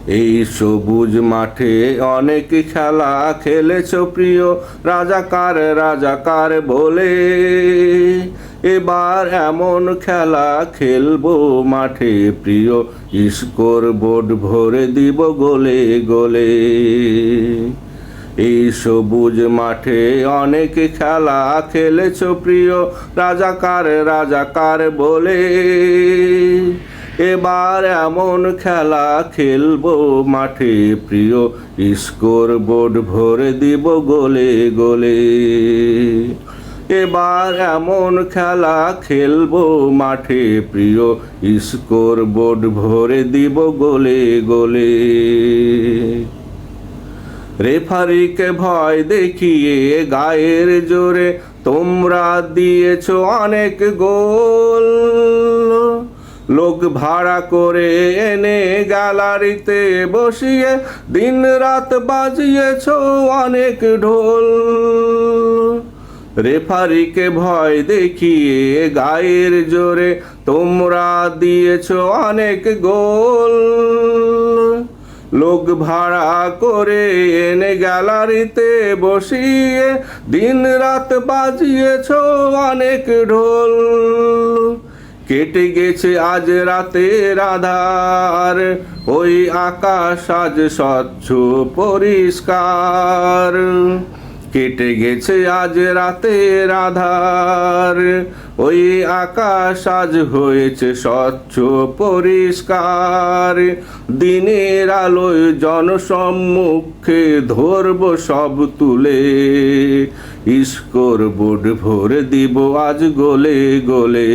এই সবুজ মাঠে অনেক খেলা খেলেছো প্রিয় রাজাকার রাজাকার বলে। এবার এমন খেলা খেলবো মাঠে প্রিয়, স্কোর বোর্ড ভরে দিব গোলে গোলে। এই সবুজ মাঠে অনেক খেলা খেলেছো প্রিয় রাজাকার রাজাকার বলে। এবার এমন খেলা খেলবো মাঠে প্রিয়, স্কোর বোর্ড ভরে দিব গোলে গোলে। এবার এমন খেলা খেলবো মাঠে প্রিয়, স্কোর বোর্ড ভরে দিব গোলে গোলে। রেফারিকে ভয় দেখিয়ে গায়ের জোরে তোমরা দিয়েছো অনেক গোল। লোক ভাড়া করে এনে গ্যালারিতে বসিয়ে দিন রাত বাজিয়েছো অনেক ঢোল। রেফারিকে ভয় দেখিয়ে গায়ের জোরে তোমরা দিয়েছো অনেক গোল। লোক ভাড়া করে এনে গ্যালারিতে বসিয়ে দিন রাত বাজিয়েছো অনেক ঢোল। কেটে গেছে আজ রাতের আধার, ওই আকাশ আজ স্বচ্ছ পরিষ্কার। কেটে গেছে আজ রাতের আধার, ওই আকাশ আজ হয়েছে স্বচ্ছ পরিষ্কার। দিনের আলোয় জনসম্মুখে ধরব সব তুলে, স্কোর বোর্ড ভরে দিব আজ গোলে গোলে।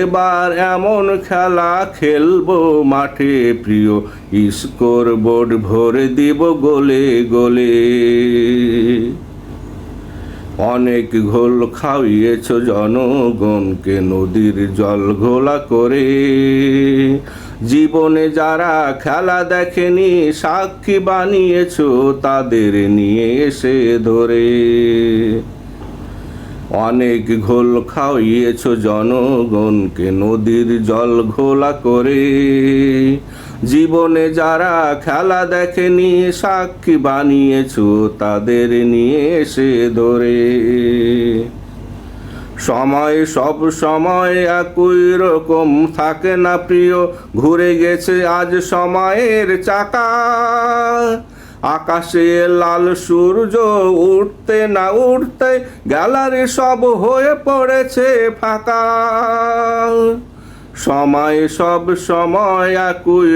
এবার এমন খেলা খেলবো মাঠে প্রিয়, স্কোর বোর্ড ভরে দিব গোলে গোলে। অনেক ঘোল খাইয়েছ জনগণকে নদীর জল ঘোলা করে। জীবনে যারা খেলা দেখেনি সাক্ষী বানিয়েছো তাদের নিয়ে এসে ধরে। অনেক ঘোল খাইয়েছ জনগণকে নদীর জল ঘোলা করে। জীবনে যারা খেলা দেখেনি সাক্ষী বানিয়েছো তাদের নিয়ে এসে ধরে। সময় সব সময় একই রকম থাকে না প্রিয়, ঘুরে গেছে আজ সময়ের চাকা। আকাশে লাল সূর্য উঠতে না উঠতে গ্যালারি সব হয়ে পড়েছে ফাঁকা। সময় সব সময় একই